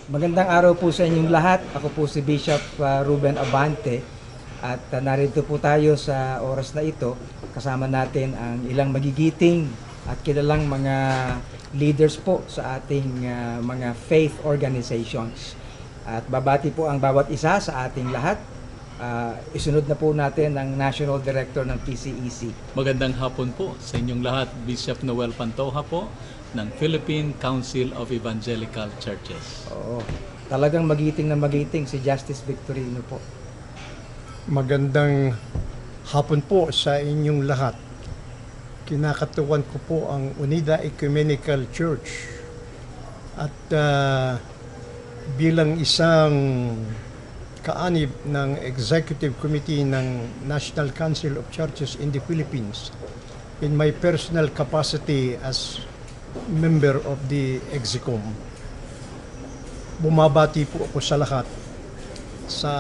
Magandang araw po sa inyong lahat. Ako po si Bishop Ruben Abante at narito po tayo sa oras na ito. Kasama natin ang ilang magigiting at kilalang mga leaders po sa ating mga faith organizations. At babati po ang bawat isa sa ating lahat. Isunod na po natin ang National Director ng PCEC. Magandang hapon po sa inyong lahat. Bishop Noel Pantoja po ng Philippine Council of Evangelical Churches. Oo, talagang magiting na magiting si Justice Victorino po. Magandang hapon po sa inyong lahat. Kinakatuwan ko po ang Unida Ecumenical Church at bilang isang kaanib ng Executive Committee ng National Council of Churches in the Philippines, in my personal capacity as member of the EXICOM, bumabati po ako sa lahat sa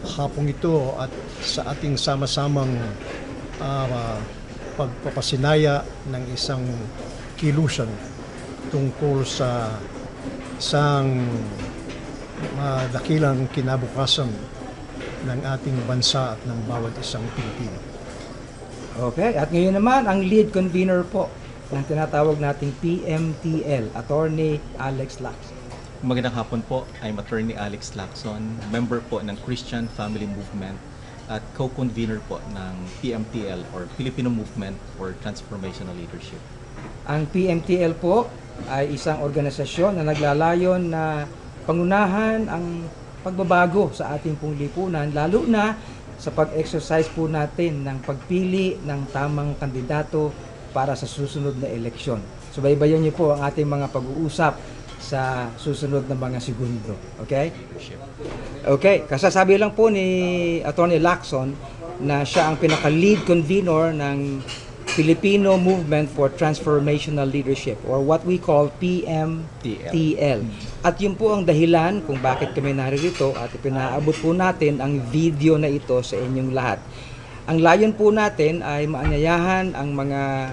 hapong ito at sa ating sama-samang pagpapasinaya ng isang kilusan tungkol sa isang dakilang kinabukasan ng ating bansa at ng bawat isang Pilipino. Okay, at ngayon naman ang lead convener po ng tinatawag nating PMTL, Attorney Alex Lacson. Magandang hapon po. I'm Attorney Alex Lacson, member po ng Christian Family Movement at co-convener po ng PMTL or Filipino Movement for Transformational Leadership. Ang PMTL po ay isang organisasyon na naglalayon na pangunahan ang pagbabago sa ating pong lipunan, lalo na sa pag-exercise po natin ng pagpili ng tamang kandidato para sa susunod na eleksyon. Subaybayan niyo po ang ating mga pag-uusap sa susunod na mga segundo. Okay? Okay, kasasabi lang po ni Attorney Lacson na siya ang pinaka-lead convener ng Filipino Movement for Transformational Leadership or what we call PMTL. At yun po ang dahilan kung bakit kami naririto at ipinaabot po natin ang video na ito sa inyong lahat. Ang layon po natin ay maanyayahan ang mga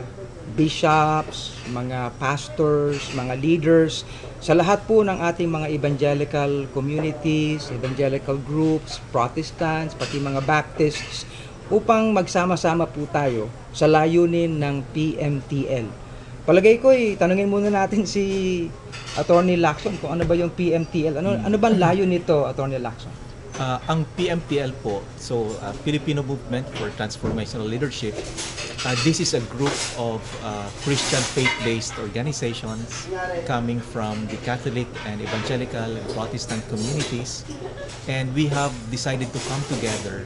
bishops, mga pastors, mga leaders sa lahat po ng ating mga evangelical communities, evangelical groups, Protestants, pati mga Baptists upang magsama-sama po tayo sa layunin ng PMTL. Palagay ko tanungin muna natin si Attorney Lacson kung ano ba yung PMTL. Ano bang layon nito, Attorney Lacson? Ang PMTL po, Filipino Movement for Transformational Leadership, this is a group of Christian faith-based organizations coming from the Catholic and Evangelical and Protestant communities, and we have decided to come together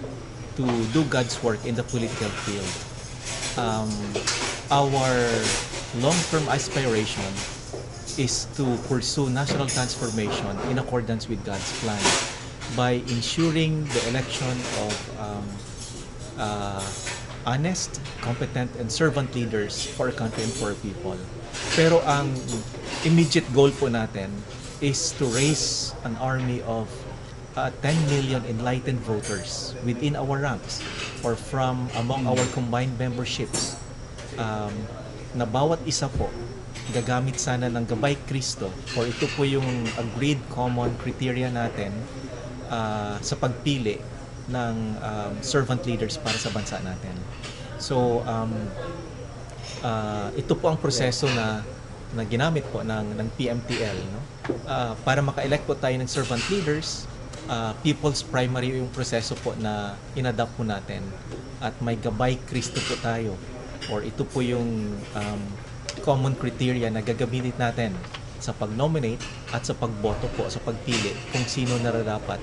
to do God's work in the political field. Our long-term aspiration is to pursue national transformation in accordance with God's plan by ensuring the election of honest, competent, and servant leaders for our country and for our people. Pero ang immediate goal po natin is to raise an army of 10 million enlightened voters within our ranks or from among our combined memberships, na bawat isa po gagamit sana ng Gabay Kristo, or ito po yung agreed common criteria natin sa pagpili ng servant leaders para sa bansa natin. So ito po ang proseso na ginamit po ng PMTL, no? Para maka-elect po tayo ng servant leaders, people's primary yung proseso po na inadapt po natin, at may Gabay Kristo po tayo, or ito po yung common criteria na gagamitin natin sa pag-nominate at sa pagboto po, sa pagpili kung sino nararapat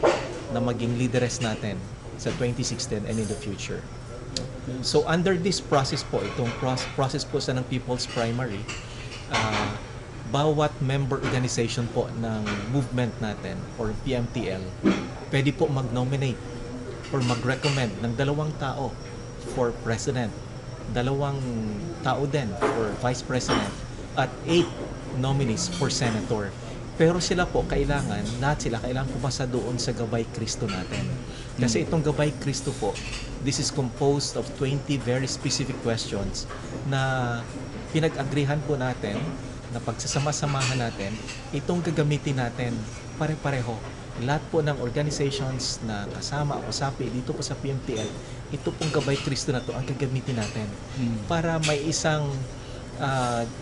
na maging leaderess natin sa 2016 and in the future. So under this process po, itong process po sa ng People's Primary, bawat member organization po ng movement natin or PMTL pwede po mag-nominate or mag-recommend ng 2 tao for president, 2 tao din for vice president, at 8 nominees for senator. Pero sila po kailangan pumasa doon sa Gabay Kristo natin. Kasi itong Gabay Kristo po, this is composed of 20 very specific questions na pinag-agrihan po natin na pagsasama-samahan natin, itong gagamitin natin pare-pareho. Lahat po ng organizations na kasama o kasapi dito po sa PMTL, ito pong Gabay Kristo na to ang gagamitin natin para may isang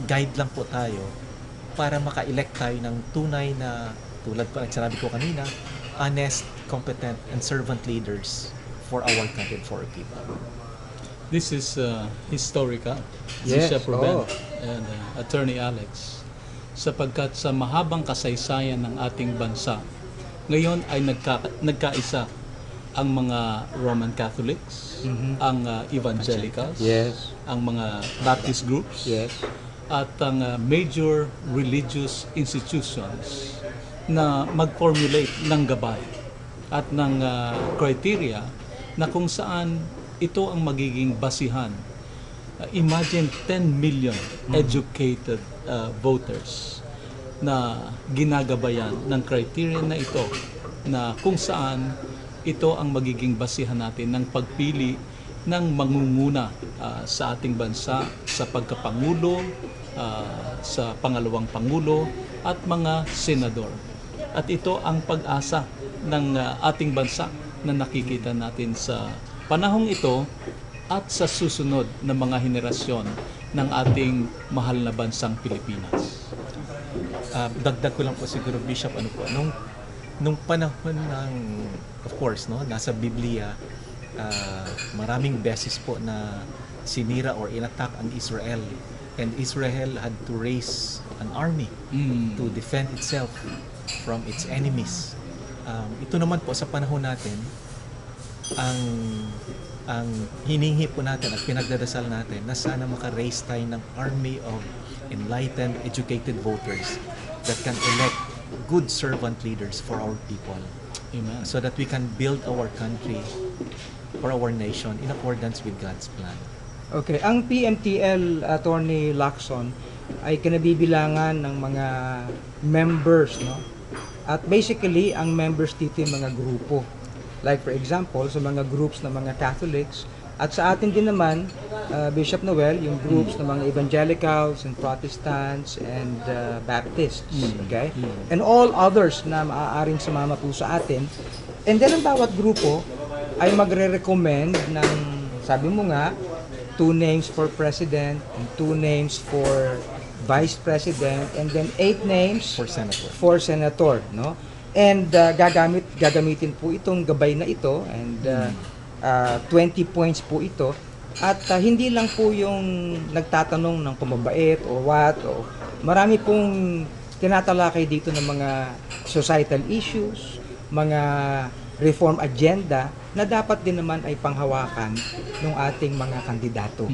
guide lang po tayo para maka-elect tayo ng tunay na, tulad po nagsasabi ko kanina, honest, competent, and servant leaders for our country and for our people. This is historical, Yes, Bishop Ruben oo. and Attorney Alex, sapagkat sa mahabang kasaysayan ng ating bansa, ngayon ay nagkaisa ang mga Roman Catholics, ang Evangelicals, Yes. ang mga Baptist groups, Yes. at ang major religious institutions na mag-formulate ng gabay at ng criteria na kung saan ito ang magiging basihan. Imagine 10 million educated voters na ginagabayan ng criteria na ito, na kung saan ito ang magiging basihan natin ng pagpili ng mangunguna sa ating bansa sa pagkapangulo, sa pangalawang pangulo at mga senador. At ito ang pag-asa ng ating bansa na nakikita natin sa panahong ito at sa susunod na mga henerasyon ng ating mahal na bansang Pilipinas. Dagdag ko lang po siguro, Bishop, nung panahon ng, of course, no, nasa Biblia, maraming beses po na sinira or inattack ang Israel, and Israel had to raise an army to defend itself from its enemies. Ito naman po sa panahon natin, ang hiningi po natin at pinagdadasal natin na sana maka-raise tayo ng army of enlightened, educated voters that can elect good servant leaders for our people. Amen. So that we can build our country or our nation in accordance with God's plan. Okay, ang PMTL, Attorney Lacson, ay kinabibilangan ng mga members, no? At basically, ang members dito yung mga grupo. Like for example, sa mga groups ng mga Catholics, at sa atin din naman, Bishop Noel, yung groups ng mga Evangelicals and Protestants and Baptists, okay? And all others na maaaring sumama po sa atin. And then ang bawat grupo ay magre-recommend ng, sabi mo nga, 2 names for President and 2 names for Vice President and then 8 names For senator. for senator, no? And gagamitin po itong gabay na ito, and 20 points po ito, at hindi lang po yung nagtatanong ng pamabait or what, o marami pong tinatalakay dito ng mga societal issues, mga reform agenda na dapat din naman ay panghawakan ng ating mga kandidato.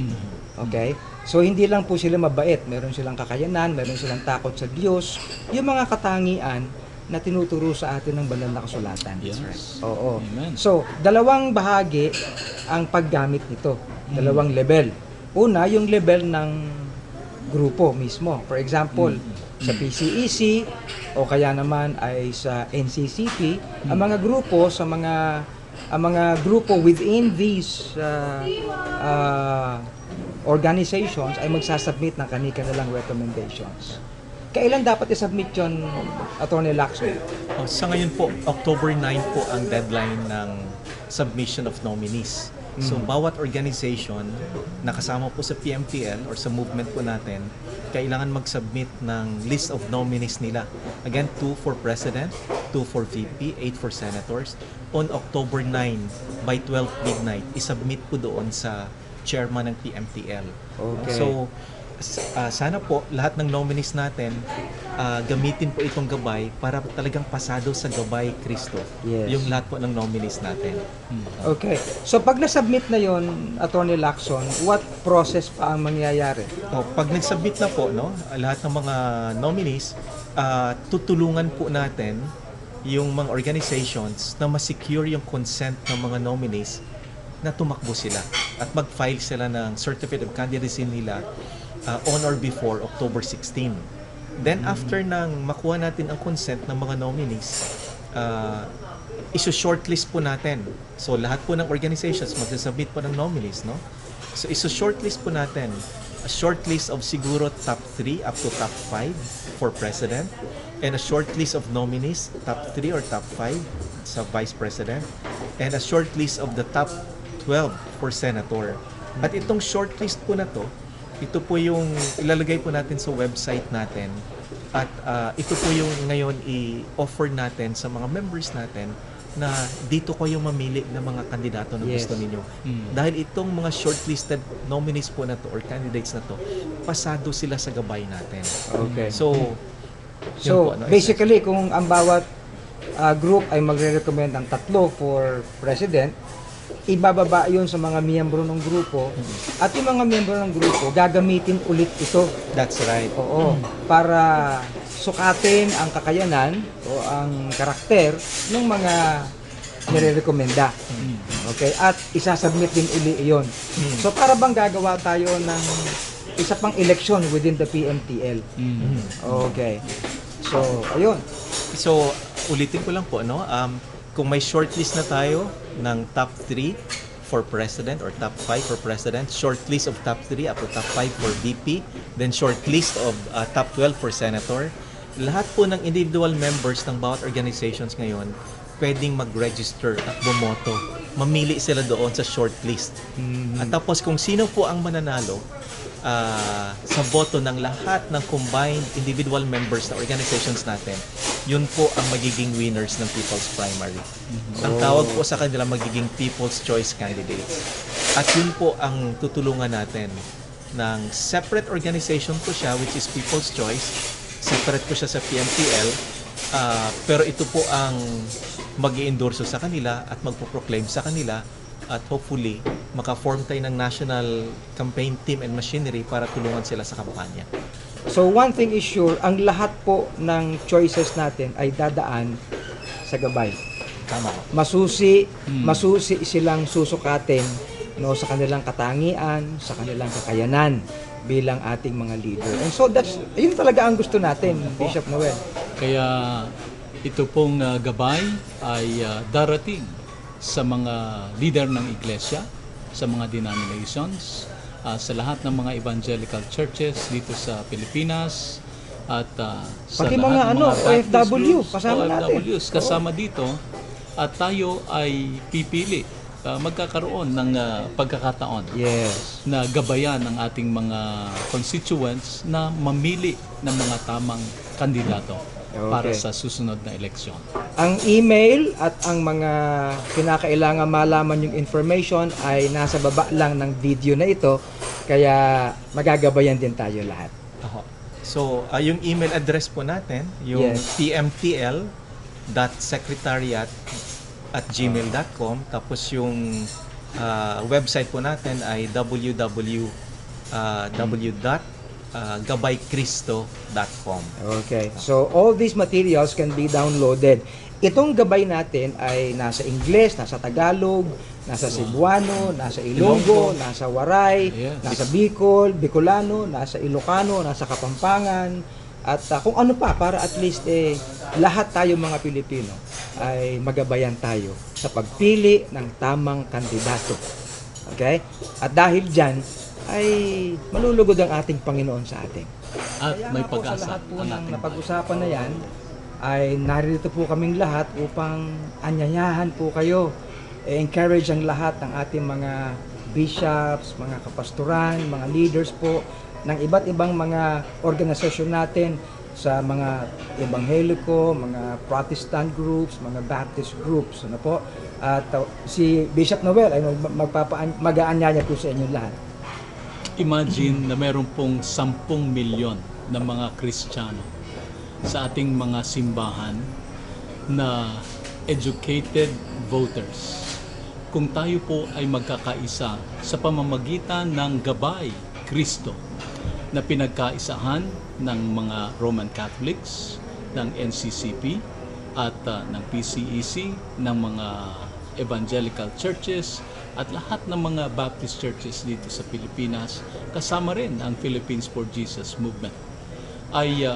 Okay? So hindi lang po sila mabait, meron silang kakayanan, meron silang takot sa Diyos, yung mga katangian na tinuturo sa atin ng banal na kasulatan. Yes. Oo. Amen. So, dalawang bahagi ang paggamit nito. Dalawang level. Una, yung level ng grupo mismo. For example, sa PCEC o kaya naman ay sa NCCP, ang mga grupo within these organizations ay magsasubmit ng kanilang recommendations. Kailan dapat i-submit yun, Attorney Lacson? Sa ngayon po, October 9 po ang deadline ng submission of nominees. So, bawat organization na kasama po sa PMTL or sa movement po natin, kailangan mag-submit ng list of nominees nila. Again, 2 for President, 2 for VP, 8 for Senators. On October 9, by 12 midnight, isubmit po doon sa chairman ng PMTL. Okay. So, sana po lahat ng nominees natin gamitin po itong gabay para talagang pasado sa Gabay Kristo. Yes. Yung lahat po ng nominees natin. Okay. So, pag na-submit na yon, Attorney Lacson, what process pa ang mangyayari? Pag nag-submit na po, no, lahat ng mga nominees, tutulungan po natin yung mga organizations na ma-secure yung consent ng mga nominees na tumakbo sila at mag-file sila ng certificate of candidacy nila on or before October 16. Then after nang makuha natin ang consent ng mga nominees, iso-shortlist po natin. So lahat po ng organizations magsasubmit po ng nominees, no? So iso-shortlist po natin a short list of siguro top 3 up to top 5 for president, and a short list of nominees, top 3 or top 5 sa vice president, and a short list of the top 12 for senator. At itong short list po na to, ito po yung ilalagay po natin sa website natin, at ito po yung ngayon i-offer natin sa mga members natin na dito kayo mamili ng mga kandidato na Yes. gusto ninyo. Dahil itong mga shortlisted nominees po na to or candidates na to, pasado sila sa gabay natin. Okay. So, yun So, po, ano, basically, kung ang bawat group ay magre-recommend ng 3 for president, ibababa yun sa mga miyembro ng grupo, at yung mga miyembro ng grupo gagamitin ulit ito. that's right. Oo, para sukatin ang kakayanan o ang karakter ng mga nire-recommenda. Okay? At isasubmit din uli iyon. So, para bang gagawa tayo ng isa pang election within the PMTL. Okay. So, ayun. So, ulitin ko lang po, no? Kung may shortlist na tayo ng top 3 for president or top 5 for president, shortlist of top 3 up to top 5 for VP, then shortlist of top 12 for senator. Lahat po ng individual members ng bawat organizations ngayon pwedeng mag-register at bumoto. Mamili sila doon sa shortlist. At tapos kung sino po ang mananalo, sa boto ng lahat ng combined individual members na organizations natin, yun po ang magiging winners ng People's Primary. Ang tawag po sa kanila magiging People's Choice Candidates. At yun po ang tutulungan natin ng separate organization po siya, which is People's Choice. Separate po siya sa PMTL. Pero ito po ang mag-i-endorso sa kanila at magpo-proclaim sa kanila, at hopefully maka-form tayo ng national campaign team and machinery para tulungan sila sa kampanya. So, one thing is sure, ang lahat po ng choices natin ay dadaan sa gabay. Tama. Masusi silang susukatin, no, sa kanilang katangian, sa kanilang kakayanan bilang ating mga leader. And so yun talaga ang gusto natin, Bishop Noel. Kaya ito pong gabay ay darating sa mga leader ng iglesia, sa mga denominations, sa lahat ng mga evangelical churches dito sa Pilipinas, at sa Pati lahat mga ng Baptist OFW, groups, kasama natin. OFWs, kasama dito, at tayo ay pipili, magkakaroon ng pagkakataon Yes. na gabayan ng ating mga constituents na mamili ng mga tamang kandidato para Okay. sa susunod na eleksyon. Ang email at ang mga kinakailangan malaman yung information ay nasa baba lang ng video na ito, kaya magagabayan din tayo lahat. So, yung email address po natin, yung Yes. pmtl.secretariat@gmail.com, tapos yung website po natin ay www.gabaycristo.com. Okay. So, all these materials can be downloaded. Itong gabay natin ay nasa Ingles, nasa Tagalog, nasa Cebuano, nasa Ilonggo, nasa Waray, Yes. nasa Bicol, Bicolano, nasa Ilocano, nasa Kapampangan, at kung ano pa, para at least lahat tayo mga Pilipino ay magabayan tayo sa pagpili ng tamang kandidato. Okay? At dahil dyan, ay malulugod ang ating Panginoon sa atin. At Kaya may nga po, pag-asa sa lahat po ang ng ating napag-usapan na yan, ay narito po kaming lahat upang anyayahan po kayo. Encourage ang lahat ng ating mga bishops, mga kapastoran, mga leaders po ng iba't ibang mga organisasyon natin sa mga Ebangheliko, mga Protestant groups, mga Baptist groups, ano po. At si Bishop Noel ay mag-aanyaya po sa inyo lahat. Imagine na meron pong 10 milyon na mga Kristiyano sa ating mga simbahan na educated voters. Kung tayo po ay magkakaisa sa pamamagitan ng Gabay Kristo na pinagkaisahan ng mga Roman Catholics, ng NCCP at ng PCEC, ng mga evangelical churches at lahat ng mga Baptist churches dito sa Pilipinas, kasama rin ang Philippines for Jesus movement, ay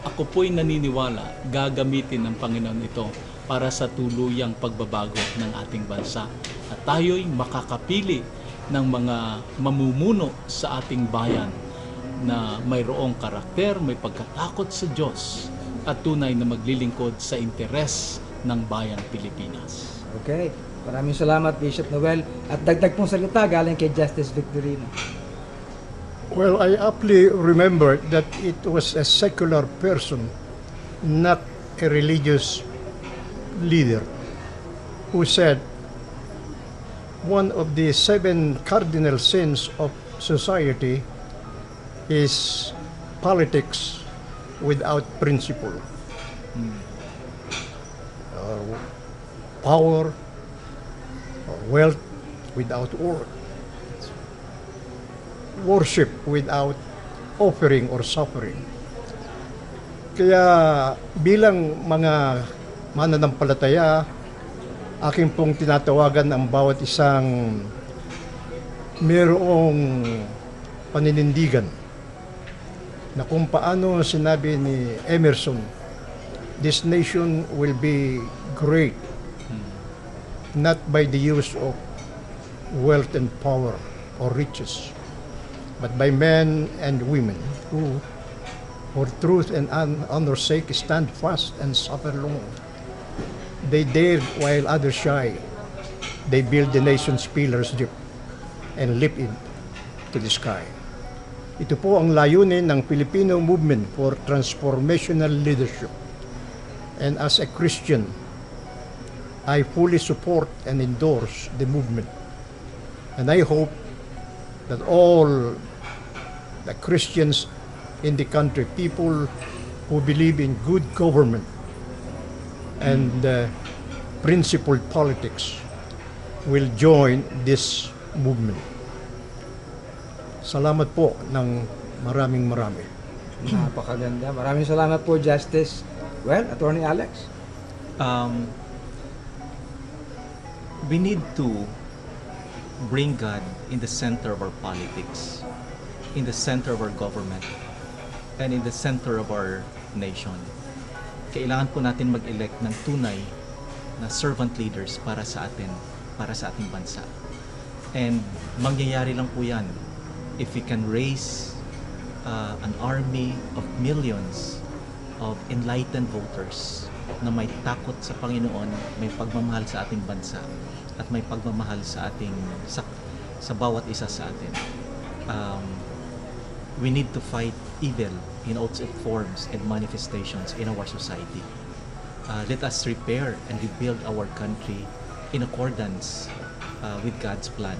ako po'y naniniwala gagamitin ng Panginoon ito para sa tuluyang pagbabago ng ating bansa. At tayo'y makakapili ng mga mamumuno sa ating bayan na mayroong karakter, may pagkatakot sa Diyos at tunay na maglilingkod sa interes ng bayang Pilipinas. Okay. Maraming salamat, Bishop Noel. At dagdag pong salita galing kay Justice Victorino. Well, I aptly remembered that it was a secular person, not a religious leader, who said, one of the 7 cardinal sins of society is politics without principle. Power or wealth without work. Worship without offering or suffering. Kaya bilang mga mananampalataya, aking pong tinatawagan ang bawat isang mayroong paninindigan na kung paano sinabi ni Emerson, this nation will be great not by the use of wealth and power or riches, but by men and women who, for truth and honor's sake, stand fast and suffer long. They dared while others shy. They build the nation's pillars deep and leap into the sky. Ito po ang layunin ng Filipino Movement for Transformational Leadership. And as a Christian, I fully support and endorse the movement. And I hope that all the Christians in the country, people who believe in good government and principled politics, will join this movement. Salamat po ng maraming marami. Napakaganda. Maraming salamat po, Justice. Well, Attorney Alex. We need to bring God in the center of our politics, in the center of our government, and in the center of our nation. Kailangan po natin mag-elect ng tunay na servant leaders para sa atin, para sa ating bansa. And mangyayari lang po yan if we can raise an army of millions of enlightened voters na may takot sa Panginoon, may pagmamahal sa ating bansa, at may pagmamahal sa ating sa bawat isa sa atin. We need to fight evil in all its forms and manifestations in our society. Let us repair and rebuild our country in accordance with God's plan.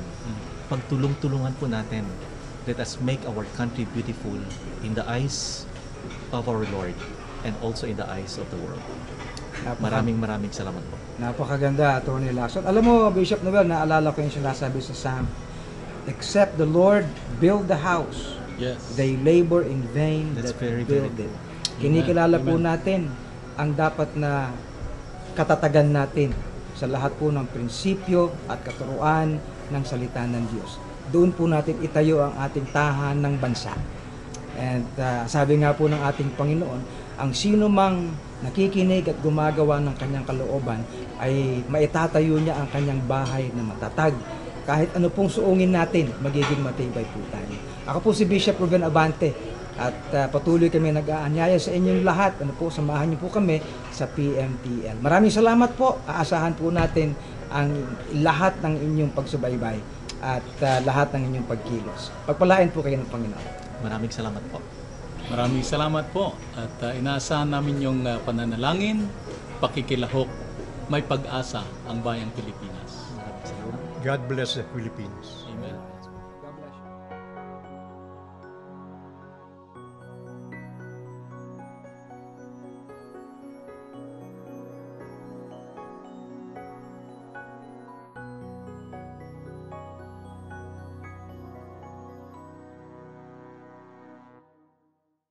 Pagtulong-tulungan po natin. Let us make our country beautiful in the eyes of our Lord and also in the eyes of the world. Maraming salamat po. Napakaganda, Attorney Lacson. Alam mo, Bishop Noel, naalala ko yung sinasabi sa Psalm, except the Lord build the house, Yes. they labor in vain That's that very, build very it. Kinikilala po Amen. natin ang dapat na katatagan natin sa lahat po ng prinsipyo at katuruan ng salita ng Diyos. Doon po natin itayo ang ating tahan ng bansa. And sabi nga po ng ating Panginoon, ang sino mang nakikinig at gumagawa ng kanyang kalooban ay maitatayo niya ang kanyang bahay na matatag. Kahit ano pong suungin natin, magiging matibay po tayo. Ako po si Bishop Ruben Abante at patuloy kami nag-aanyaya sa inyong lahat. Ano po, samahan niyo po kami sa PMTL. Maraming salamat po. Aasahan po natin ang lahat ng inyong pagsubaybay at lahat ng inyong pagkilos. Pagpalain po kayo ng Panginoon. Maraming salamat po. Maraming salamat po at inaasahan namin yung pananalangin, pakikilahok, may pag-asa ang bayang Pilipinas. Maraming salamat. God bless the Philippines. Amen.